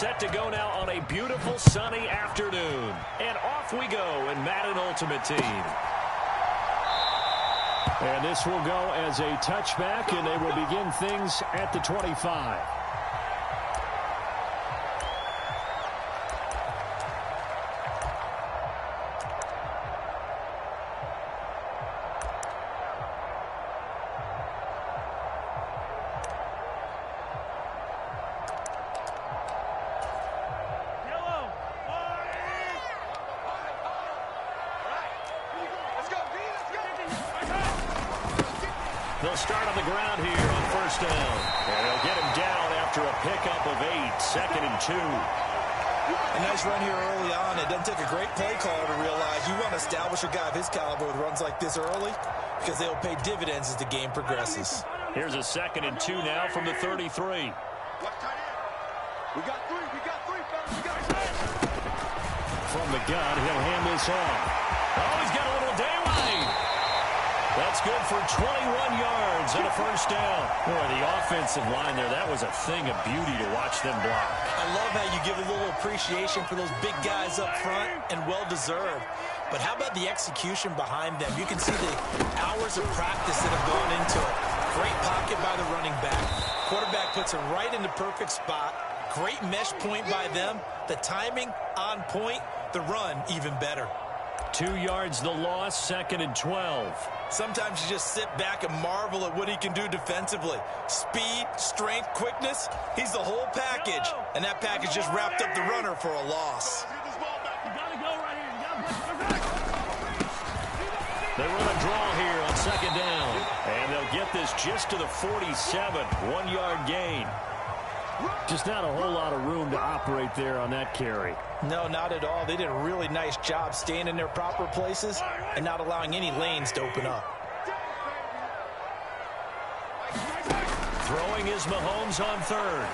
set to go now on a beautiful sunny afternoon. And off we go in Madden Ultimate Team. And this will go as a touchback, and they will begin things at the 25. They'll start on the ground here on first down. And they'll get him down after a pickup of 8, 2nd and 2. A nice run here early on. It doesn't take a great play caller to realize you want to establish a guy of his caliber with runs like this early because they'll pay dividends as the game progresses. Here's a 2nd and 2 now from the 33. We got three, fellas. We got three. From the gun, he'll hand this off. Oh, he's got a little daylight. That's good for 21 yards and a first down. Boy, the offensive line there, that was a thing of beauty to watch them block. I love how you give a little appreciation for those big guys up front, and well-deserved. But how about the execution behind them? You can see the hours of practice that have gone into it. Great pocket by the running back. Quarterback puts it right in the perfect spot. Great mesh point by them. The timing on point. The run even better. 2 yards the loss, 2nd and 12. Sometimes you just sit back and marvel at what he can do defensively. Speed, strength, quickness. He's the whole package. And that package just wrapped up the runner for a loss. They run a draw here on 2nd down. And they'll get this just to the 47. 1-yard gain. Just not a whole lot of room to operate there on that carry. No, not at all. They did a really nice job staying in their proper places and not allowing any lanes to open up. Throwing is Mahomes on 3rd.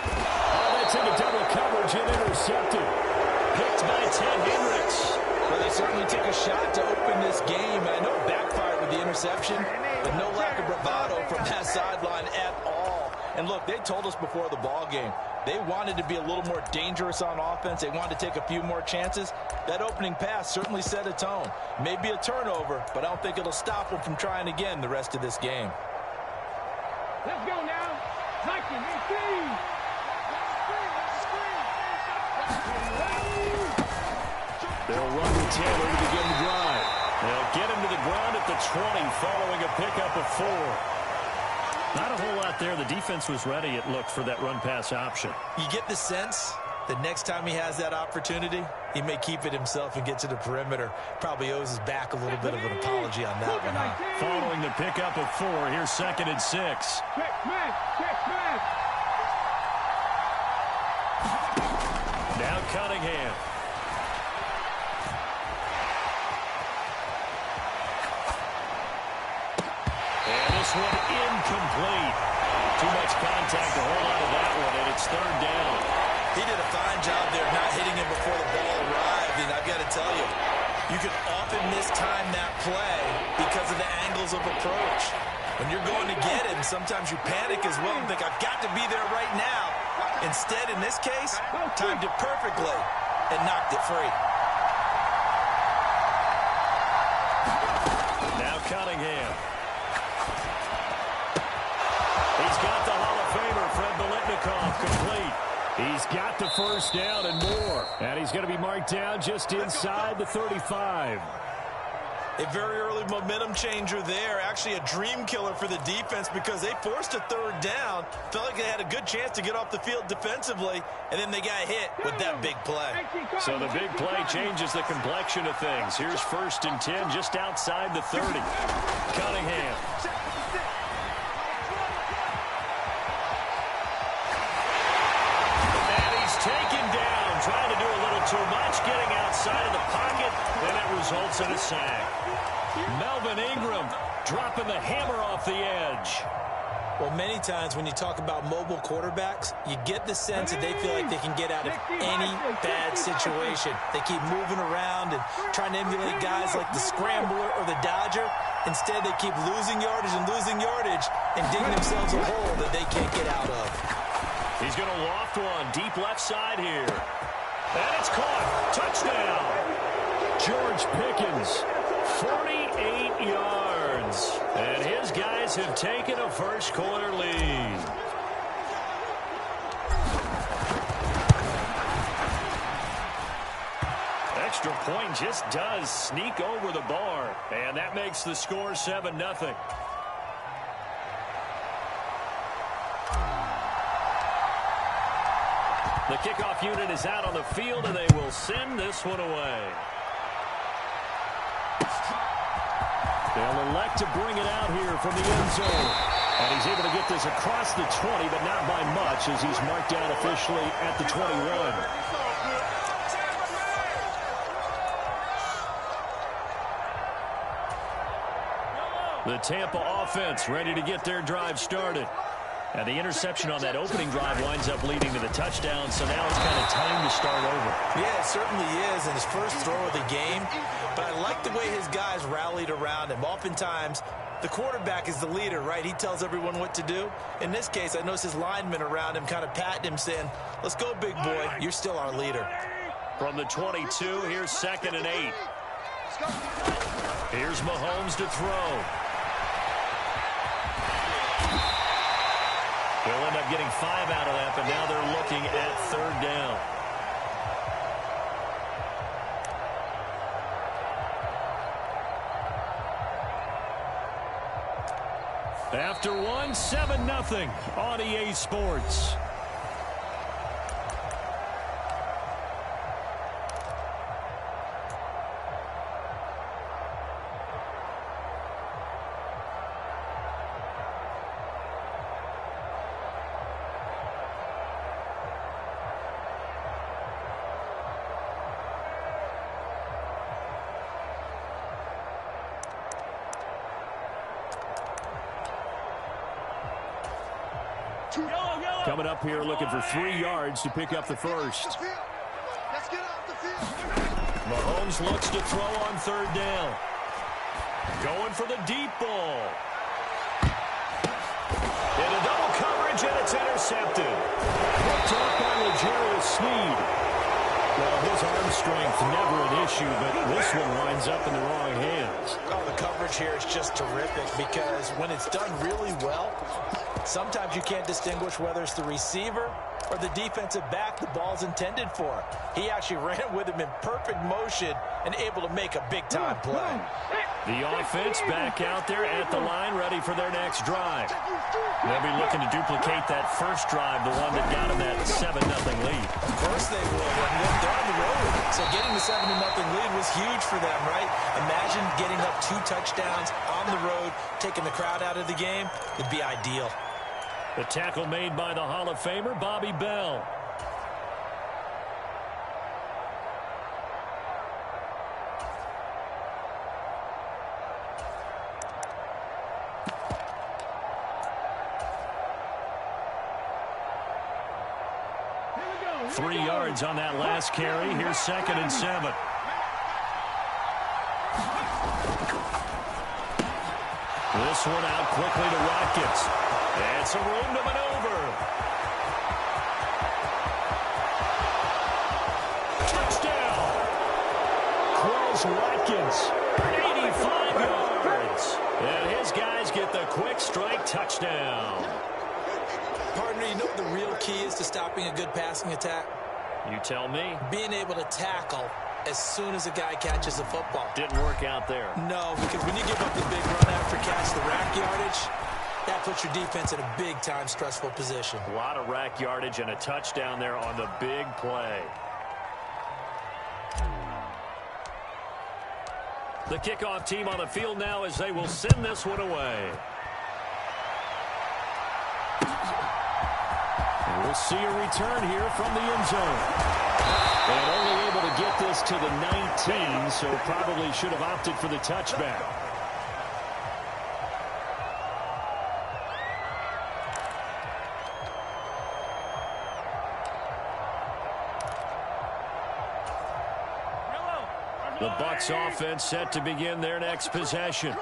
Oh, that's into double coverage and intercepted. Picked by Ted Hendricks. Well, they certainly took a shot to open this game. I know it backfired with the interception, but no lack of bravado from that sideline at all. And look, they told us before the ball game, they wanted to be a little more dangerous on offense. They wanted to take a few more chances. That opening pass certainly set a tone. Maybe a turnover, but I don't think it'll stop them from trying again the rest of this game. Let's go now. Nike, They'll run with Taylor to begin the drive. They'll get him to the ground at the 20 following a pickup of 4. Not a whole lot there. The defense was ready, it looked, for that run-pass option. You get the sense the next time he has that opportunity, he may keep it himself and get to the perimeter. Probably owes his back a little bit of an apology on that one, huh? Following the pickup of 4, here's 2nd and 6. Now Cunningham. This one incomplete. Too much contact to hold on to that one, and it's 3rd down. He did a fine job there not hitting him before the ball arrived, and I've got to tell you, you can often mistime that play because of the angles of approach. When you're going to get him, sometimes you panic as well and think, I've got to be there right now. Instead, in this case, timed it perfectly and knocked it free. Now Cunningham. He's got the Hall of Famer, Fred Biletnikoff, complete. He's got the first down and more. And he's going to be marked down just inside the 35. A very early momentum changer there. Actually a dream killer for the defense because they forced a 3rd down. Felt like they had a good chance to get off the field defensively, and then they got hit with that big play. So the big play changes the complexion of things. Here's 1st and 10 just outside the 30. Cunningham. Taken down, trying to do a little too much, getting outside of the pocket, and it results in a sack. Melvin Ingram dropping the hammer off the edge. Well, many times when you talk about mobile quarterbacks, you get the sense that they feel like they can get out of any bad situation. They keep moving around and trying to emulate guys like the Scrambler or the Dodger. Instead, they keep losing yardage and digging themselves a hole that they can't get out of. He's going to loft one deep left side here. And it's caught. Touchdown. George Pickens, 48 yards. And his guys have taken a first-quarter lead. Extra point just does sneak over the bar. And that makes the score 7-0. The kickoff unit is out on the field, and they will send this one away. They'll elect to bring it out here from the end zone. And he's able to get this across the 20, but not by much, as he's marked down officially at the 21. The Tampa offense ready to get their drive started. And the interception on that opening drive winds up leading to the touchdown, so now it's kind of time to start over. Yeah, it certainly is in his first throw of the game. But I like the way his guys rallied around him. Oftentimes, the quarterback is the leader, right? He tells everyone what to do. In this case, I noticed his linemen around him kind of patting him, saying, let's go, big boy. You're still our leader. From the 22, here's 2nd and 8. Here's Mahomes to throw. They'll end up getting 5 out of that, but now they're looking at 3rd down. After 1, 7-0 on EA Sports. Coming up here looking for 3 yards to pick up the first. Mahomes looks to throw on 3rd down. Going for the deep ball. Into double coverage, and it's intercepted. Picked off by L'Jarius Sneed. Well, his arm strength never an issue, but this one winds up in the wrong hands. Oh, the coverage here is just terrific because when it's done really well, sometimes you can't distinguish whether it's the receiver or the defensive back the ball's intended for. He actually ran with him in perfect motion and able to make a big-time play. The offense back out there at the line, ready for their next drive. They'll be looking to duplicate that first drive, the one that got them that 7-0 lead. Of course they will. They're on the road. So getting the 7-0 lead was huge for them, right? Imagine getting up 2 touchdowns on the road, taking the crowd out of the game. It'd be ideal. The tackle made by the Hall of Famer, Bobby Bell. Here we go. 3 yards on that last carry. Here's 2nd and 7. This one out quickly to Watkins. And some room to maneuver. Touchdown! Quez Watkins, 85 yards. And his guys get the quick strike touchdown. Partner, you know what the real key is to stopping a good passing attack? You tell me. Being able to tackle as soon as a guy catches a football. Didn't work out there. No, because when you give up the big run after catch, the rack yardage, that puts your defense in a big-time stressful position. A lot of rack yardage and a touchdown there on the big play. The kickoff team on the field now as they will send this one away. And we'll see a return here from the end zone. And only able to get this to the 19, so probably should have opted for the touchback. The Bucs offense set to begin their next possession.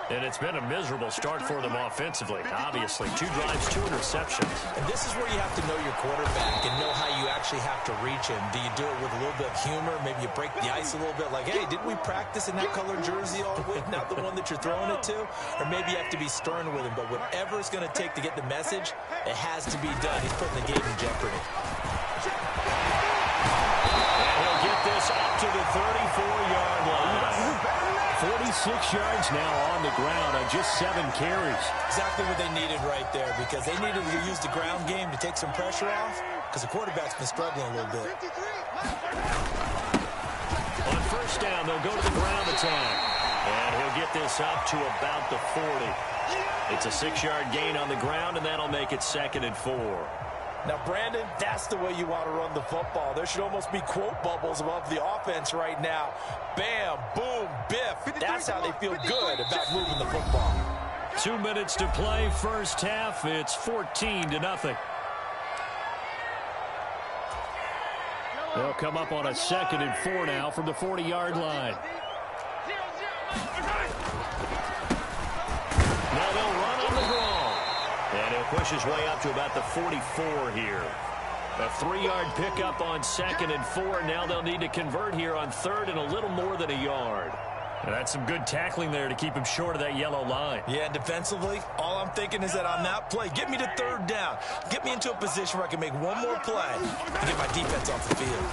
And it's been a miserable start for them offensively, obviously. 2 drives, 2 interceptions. And this is where you have to know your quarterback and know how you actually have to reach him. Do you do it with a little bit of humor? Maybe you break the ice a little bit like, hey, didn't we practice in that colored jersey all week, not the one that you're throwing it to? Or maybe you have to be stern with him. But whatever it's going to take to get the message, it has to be done. He's putting the game in jeopardy. And he'll get this up to the 34-yard line. 46 yards now on the ground on just 7 carries. Exactly what they needed right there, because they needed to use the ground game to take some pressure off, because the quarterback's been struggling a little bit. On first down, they'll go to the ground attack. And he'll get this up to about the 40. It's a 6-yard gain on the ground, and that'll make it 2nd and 4. Now, Brandon, that's the way you want to run the football. There should almost be quote bubbles above the offense right now. Bam, boom, biff. That's how they feel good about moving the football. 2 minutes to play, first half. It's 14-0. They'll come up on a 2nd and 4 now from the 40-yard line. Now they'll run on the draw. And he'll push his way up to about the 44 here. A 3-yard pickup on 2nd and 4. Now they'll need to convert here on 3rd and a little more than a yard. And that's some good tackling there to keep him short of that yellow line. Yeah, and defensively, all I'm thinking is that on that play, get me to 3rd down. Get me into a position where I can make one more play and get my defense off the field.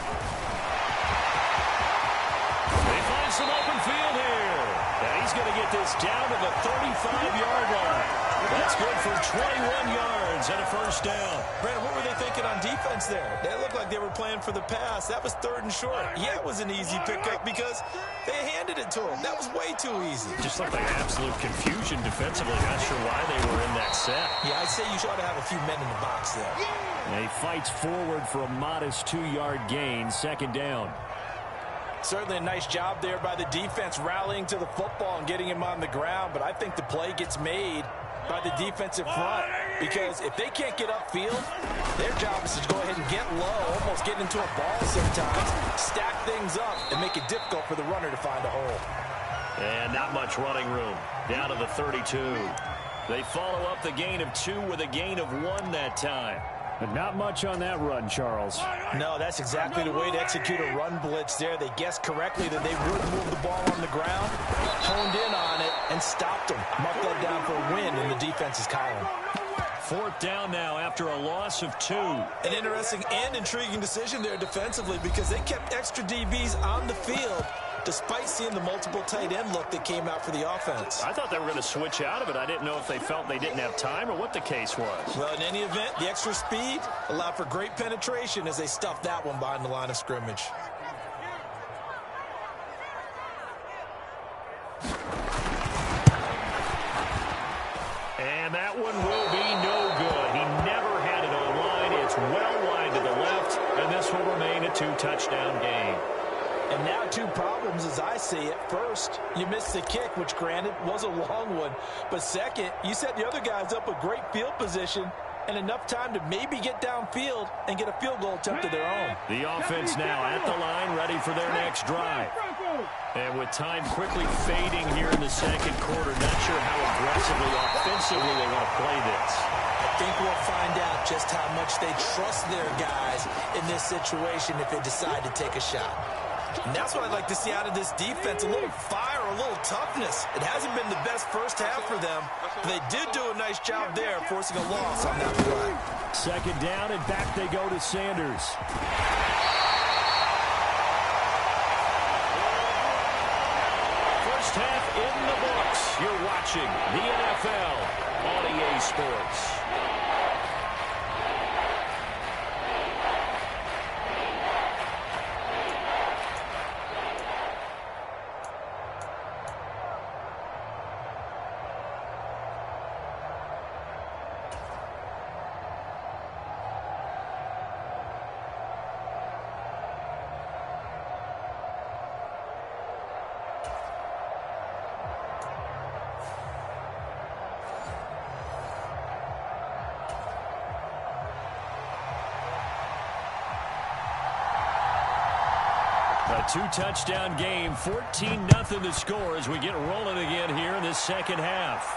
They find some open field here. And he's going to get this down to the 35-yard line. That's good for 21 yards and a first down. Brandon, what were they thinking on defense there? They looked like they were playing for the pass. That was 3rd and short. Yeah, it was an easy pickup because they handed it to him. That was way too easy. Just looked like absolute confusion defensively. Not sure why they were in that set. Yeah, I'd say you ought to have a few men in the box there. And he fights forward for a modest 2-yard gain, 2nd down. Certainly a nice job there by the defense rallying to the football and getting him on the ground, but I think the play gets made by the defensive front, because if they can't get upfield, their job is to go ahead and get low, almost get into a ball sometimes, stack things up, and make it difficult for the runner to find a hole. And not much running room. Down to the 32. They follow up the gain of 2 with a gain of 1 that time. But not much on that run, Charles. No, that's exactly the way to execute a run blitz there. They guessed correctly that they would move the ball on the ground, honed in on it, and stopped them. Marked that down for a win in the defense's column. 4th down now after a loss of 2. An interesting and intriguing decision there defensively, because they kept extra DBs on the field despite seeing the multiple tight end look that came out for the offense. I thought they were going to switch out of it. I didn't know if they felt they didn't have time or what the case was. Well, in any event, the extra speed allowed for great penetration as they stuffed that one behind the line of scrimmage. And that one will be no good. He never had it online. It's well wide to the left, and this will remain a 2-touchdown game. And now 2 problems as I see it. First, you missed the kick, which granted was a long one. But second, you set the other guys up with great field position and enough time to maybe get downfield and get a field goal attempt of their own. The offense now at the line, ready for their next drive. And with time quickly fading here in the 2nd quarter, not sure how aggressively, offensively they want to play this. I think we'll find out just how much they trust their guys in this situation if they decide to take a shot. And that's what I'd like to see out of this defense, a little fire, a little toughness. It hasn't been the best first half for them, but they did do a nice job there, forcing a loss on that play. 2nd down, and back they go to Sanders. First half in the books. You're watching the NFL on EA Sports. A two-touchdown game, 14-0 the score as we get rolling again here in this second half.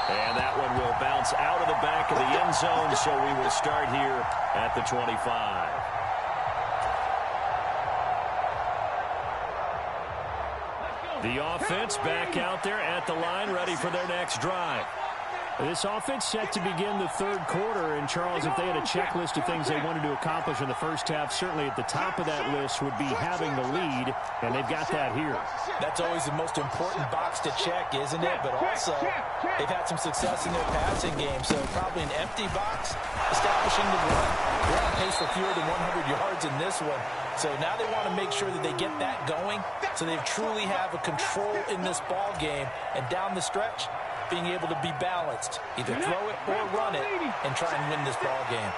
And that one will bounce out of the back of the end zone, so we will start here at the 25. The offense back out there at the line, ready for their next drive. This offense set to begin the third quarter. And, Charles, if they had a checklist of things they wanted to accomplish in the first half, certainly at the top of that list would be having the lead, and they've got that here. That's always the most important box to check, isn't it? But also, they've had some success in their passing game, so probably an empty box, establishing the run. They're on pace for fewer than 100 yards in this one. So now they want to make sure that they get that going so they truly have a control in this ball game. And down the stretch, being able to be balanced, either throw it or run it, and try and win this ball game.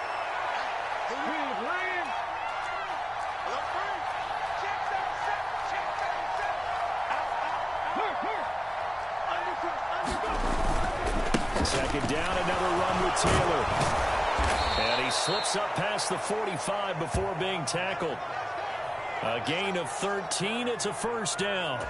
Second down, another run with Taylor. And he slips up past the 45 before being tackled. A gain of 13, it's a first down.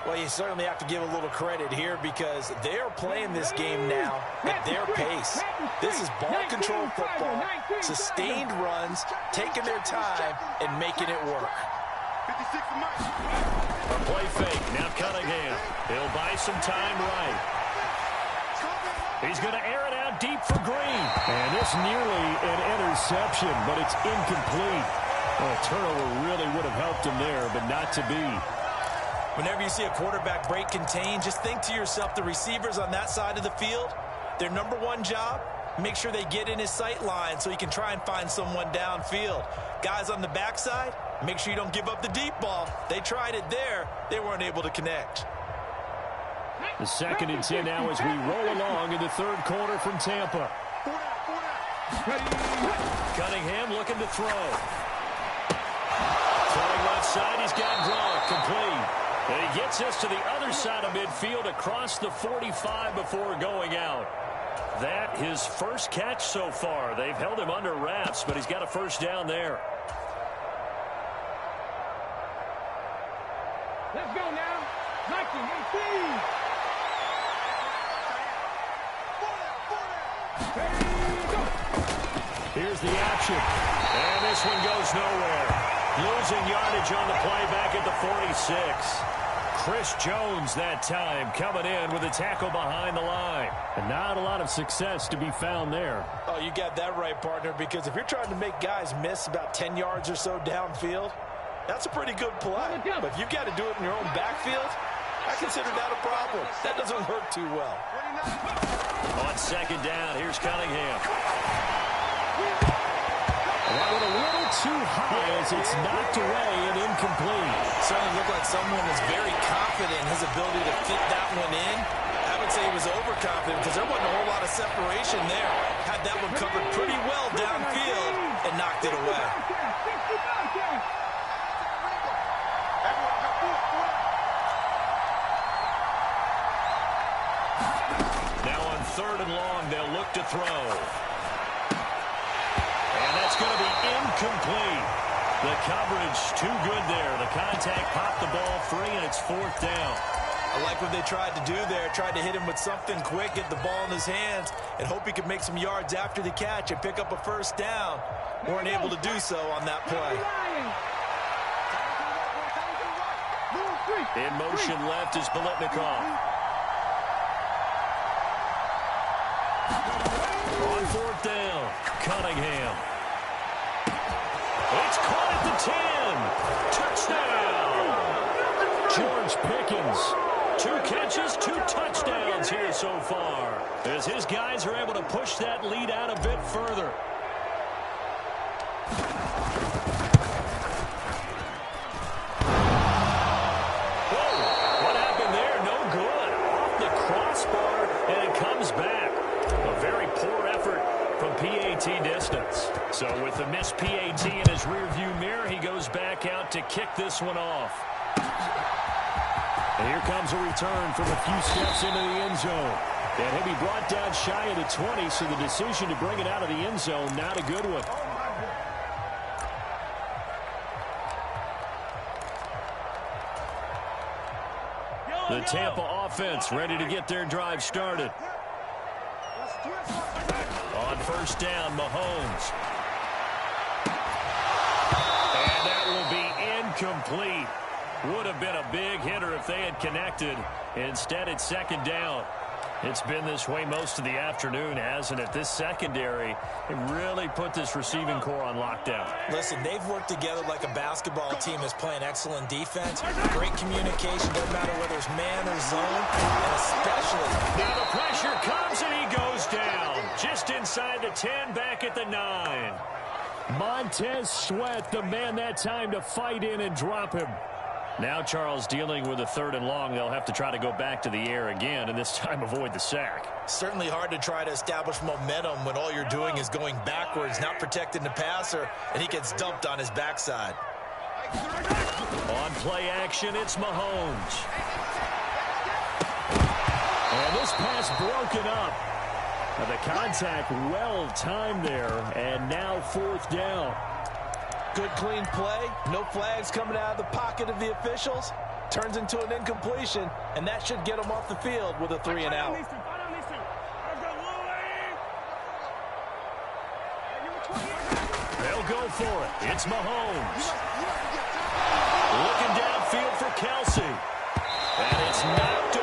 Well, you certainly have to give a little credit here because they are playing this game now at their pace. This is ball control football, sustained runs, taking their time, and making it work. A play fake, now Cunningham. He'll buy some time right. He's going to air it out deep for Green. And it's nearly an interception, but it's incomplete. Well, a turnover really would have helped him there, but not to be. Whenever you see a quarterback break contain, just think to yourself, the receivers on that side of the field, their number one job, make sure they get in his sight line so he can try and find someone downfield. Guys on the backside, make sure you don't give up the deep ball. They tried it there. They weren't able to connect. The 2nd and 10 now as we roll along in the third quarter from Tampa. Cunningham looking to throw. Throwing left side, he's got Gronk complete. And he gets us to the other side of midfield across the 45 before going out. That his first catch so far. They've held him under wraps, but he's got a first down there. Let's go now. 19-18. Here's the action. And this one goes nowhere. Losing yardage on the play back at the 46. Chris Jones that time coming in with a tackle behind the line. And not a lot of success to be found there. Oh, you got that right, partner, because if you're trying to make guys miss about 10 yards or so downfield, that's a pretty good play. But if you've got to do it in your own backfield, I consider that a problem. That doesn't work too well. On second down, here's Cunningham. That one a little too high as it's knocked away and incomplete. Certainly looked like someone was very confident in his ability to fit that one in. I would say he was overconfident because there wasn't a whole lot of separation there. Had that one covered pretty well downfield and knocked it away. Now on 3rd and long, they'll look to throw. And that's going to be incomplete. The coverage too good there. The contact popped the ball free, and it's 4th down. I like what they tried to do there. Tried to hit him with something quick, get the ball in his hands, and hope he could make some yards after the catch and pick up a first down. Weren't able to do so on that play. In motion left is Biletnikoff. On 4th down, Cunningham. It's caught at the 10. Touchdown. George Pickens. 2 catches, 2 touchdowns here so far, as his guys are able to push that lead out a bit further. Whoa, what happened there? No good. Off the crossbar, and it comes back. A very poor effort from PAT distance. So with the missed PAT in his rearview mirror, he goes back out to kick this one off. And here comes a return from a few steps into the end zone. And he'll be brought down shy of the 20, so the decision to bring it out of the end zone, not a good one. The Tampa offense ready to get their drive started. On first down, Mahomes. And that will be incomplete. Would have been a big hitter if they had connected. Instead, it's second down. It's been this way most of the afternoon, hasn't it? This secondary, it really put this receiving core on lockdown. Listen, they've worked together like a basketball team that's playing excellent defense. Great communication, doesn't matter whether it's man or zone, and especially... Now the pressure comes and he goes down. Just inside the 10, back at the 9. Montez Sweat, the man that time to fight in and drop him. Now Charles dealing with a 3rd and long. They'll have to try to go back to the air again, and this time avoid the sack. Certainly hard to try to establish momentum when all you're doing is going backwards, not protecting the passer, and he gets dumped on his backside. On play action, it's Mahomes. And this pass broken up. Now the contact well timed there, and now 4th down. Good clean play, no flags coming out of the pocket of the officials. Turns into an incompletion, and that should get him off the field with a 3 and out. They'll go for it. It's Mahomes. Looking downfield for Kelsey. And it's knocked